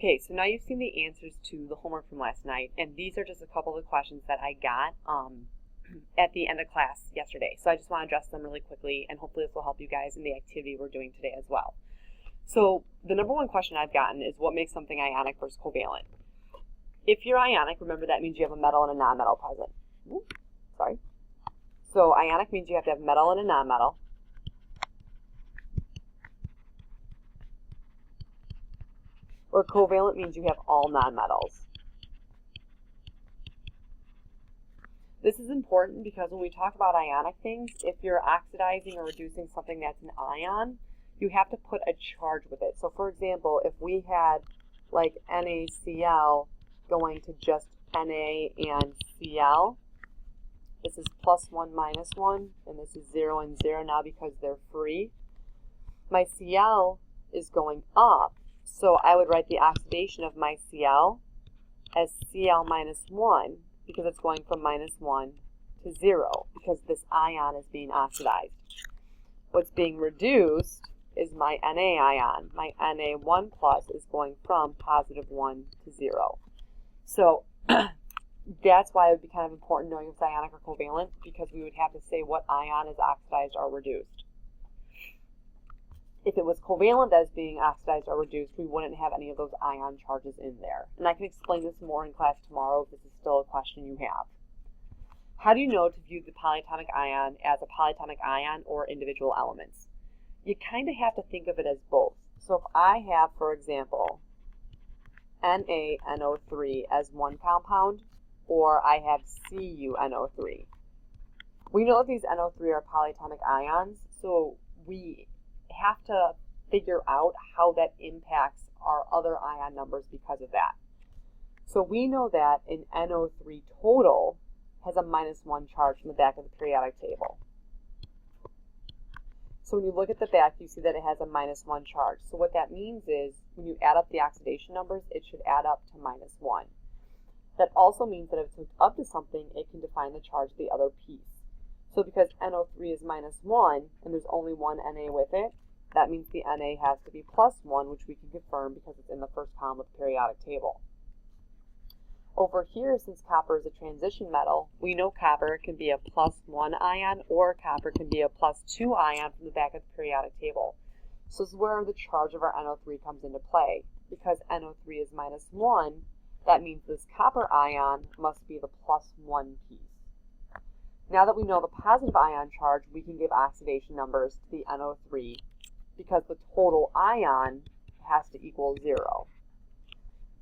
Okay, so now you've seen the answers to the homework from last night, and these are just a couple of the questions that I got at the end of class yesterday. So I just want to address them really quickly, and hopefully this will help you guys in the activity we're doing today as well. So the number one question I've gotten is what makes something ionic versus covalent? If you're ionic, remember that means you have a metal and a non-metal present. Sorry. So ionic means you have to have metal and a non-metal. Or covalent means you have all nonmetals. This is important because when we talk about ionic things, if you're oxidizing or reducing something that's an ion, you have to put a charge with it. So for example, if we had like NaCl going to just Na and Cl, this is +1 -1, and this is 0 and 0 now because they're free. My Cl is going up, so I would write the oxidation of my Cl as Cl -1 because it's going from -1 to 0 because this ion is being oxidized. What's being reduced is my Na ion. My Na1 plus is going from +1 to 0. So that's why it would be kind of important knowing if it's ionic or covalent, because we would have to say what ion is oxidized or reduced. If it was covalent that is being oxidized or reduced, we wouldn't have any of those ion charges in there. And I can explain this more in class tomorrow if this is still a question you have. How do you know to view the polyatomic ion as a polyatomic ion or individual elements? You kind of have to think of it as both. So if I have, for example, NaNO3 as one compound, or I have CuNO3. We know that these NO3 are polyatomic ions, so we have to figure out how that impacts our other ion numbers because of that. So we know that an NO3 total has a -1 charge in the back of the periodic table. So when you look at the back, you see that it has a -1 charge. So what that means is when you add up the oxidation numbers, it should add up to -1. That also means that if it's hooked up to something, it can define the charge of the other piece. So because NO3 is -1 and there's only one Na with it, that means the Na has to be +1, which we can confirm because it's in the first column of the periodic table. Over here, since copper is a transition metal, we know copper can be a +1 ion or copper can be a +2 ion from the back of the periodic table. So this is where the charge of our NO3 comes into play. Because NO3 is -1, that means this copper ion must be the +1 piece. Now that we know the positive ion charge, we can give oxidation numbers to the NO3 because the total ion has to equal 0.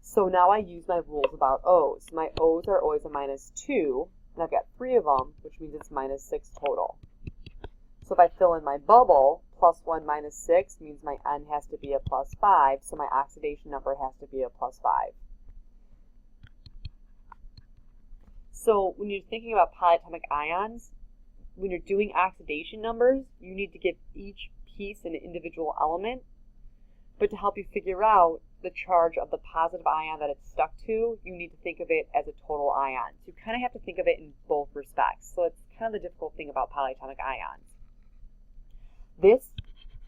So now I use my rules about O's. My O's are always a -2, and I've got 3 of them, which means it's -6 total. So if I fill in my bubble, +1 -6 means my N has to be a +5, so my oxidation number has to be a +5. So when you're thinking about polyatomic ions, when you're doing oxidation numbers, you need to give each piece an individual element. But to help you figure out the charge of the positive ion that it's stuck to, you need to think of it as a total ion. So you kind of have to think of it in both respects. So it's kind of the difficult thing about polyatomic ions. This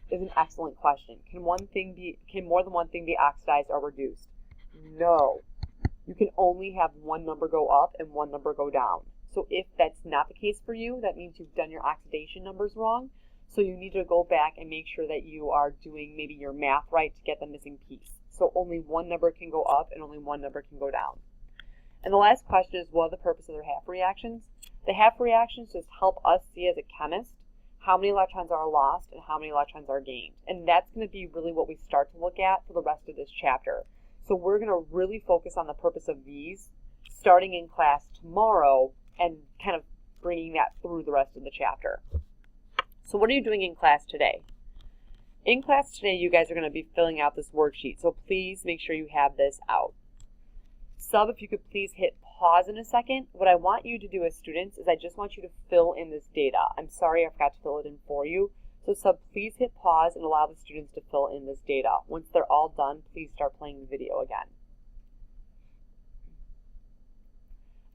is an excellent question. Can more than one thing be oxidized or reduced? No. You can only have one number go up and one number go down. So if that's not the case for you, that means you've done your oxidation numbers wrong. So you need to go back and make sure that you are doing maybe your math right to get the missing piece. So only one number can go up and only one number can go down. And the last question is, what are the purpose of their half reactions? The half reactions just help us see as a chemist how many electrons are lost and how many electrons are gained. And that's going to be really what we start to look at for the rest of this chapter. So we're going to really focus on the purpose of these starting in class tomorrow and kind of bringing that through the rest of the chapter. So what are you doing in class today? In class today, you guys are going to be filling out this worksheet, so please make sure you have this out. Sub, if you could please hit pause in a second. What I want you to do as students is I just want you to fill in this data. I'm sorry I forgot to fill it in for you. So Sub, please hit pause and allow the students to fill in this data. Once they're all done, please start playing the video again.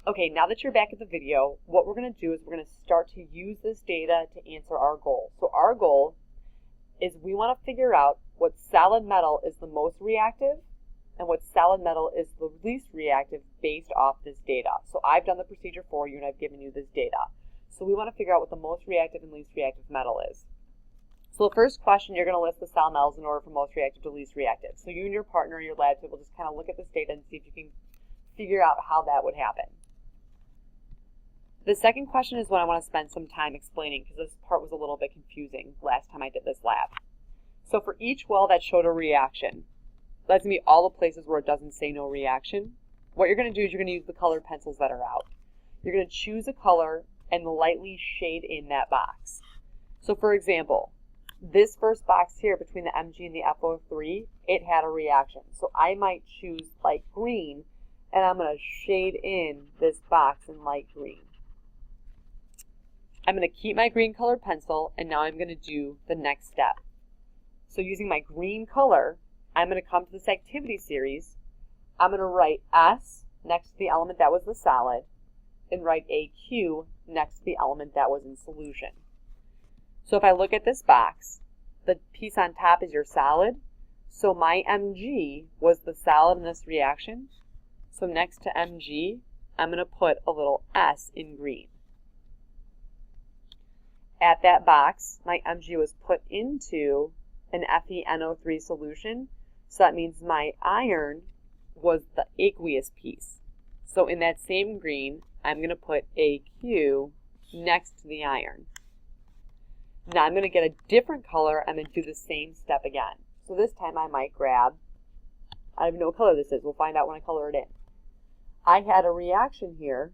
Okay, now that you're back at the video, what we're going to do is we're going to start to use this data to answer our goal. So our goal is we want to figure out what solid metal is the most reactive and what solid metal is the least reactive based off this data. So I've done the procedure for you and I've given you this data. So we want to figure out what the most reactive and least reactive metal is. So the first question, you're going to list the solid metals in order from most reactive to least reactive. So you and your partner, your lab table, just kind of look at this data and see if you can figure out how that would happen. The second question is what I want to spend some time explaining because this part was a little bit confusing last time I did this lab. So for each well that showed a reaction, that's going to be all the places where it doesn't say no reaction. What you're going to do is you're going to use the colored pencils that are out. You're going to choose a color and lightly shade in that box. So for example, this first box here between the Mg and the FO3, it had a reaction. So I might choose light green and I'm going to shade in this box in light green. I'm going to keep my green colored pencil and now I'm going to do the next step. So using my green color, I'm going to come to this activity series. I'm going to write S next to the element that was the solid and write AQ next to the element that was in solution. So if I look at this box, the piece on top is your solid. So my Mg was the solid in this reaction. So next to Mg, I'm going to put a little S in green. At that box, my Mg was put into an FeNO3 solution. So that means my iron was the aqueous piece. So in that same green, I'm going to put AQ next to the iron. Now I'm going to get a different color and then do the same step again. So this time I might grab, I don't even know what color this is. We'll find out when I color it in. I had a reaction here,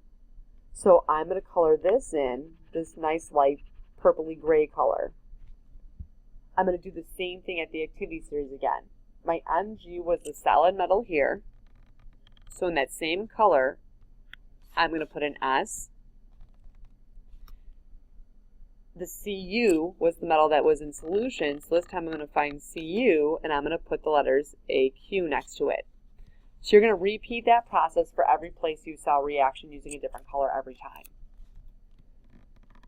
so I'm going to color this in, this nice light purpley gray color. I'm going to do the same thing at the activity series again. My Mg was the solid metal here, so in that same color, I'm going to put an S. The Cu was the metal that was in solution, so this time I'm going to find Cu and I'm going to put the letters AQ next to it. So you're going to repeat that process for every place you saw a reaction using a different color every time.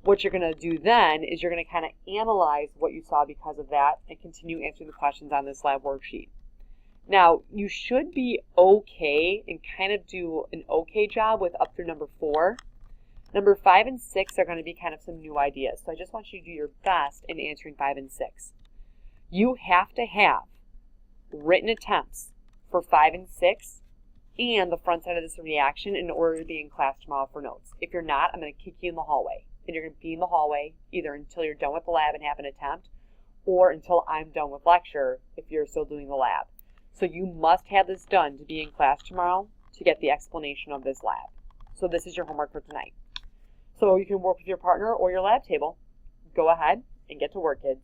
What you're going to do then is you're going to kind of analyze what you saw because of that and continue answering the questions on this lab worksheet. Now, you should be okay and kind of do an okay job with up through number 4. Number 5 and 6 are going to be kind of some new ideas. So I just want you to do your best in answering 5 and 6. You have to have written attempts for 5 and 6 and the front side of this reaction in order to be in class tomorrow for notes. If you're not, I'm going to kick you in the hallway. And you're going to be in the hallway either until you're done with the lab and have an attempt or until I'm done with lecture if you're still doing the lab. So you must have this done to be in class tomorrow to get the explanation of this lab. So this is your homework for tonight. So you can work with your partner or your lab table. Go ahead and get to work, kids.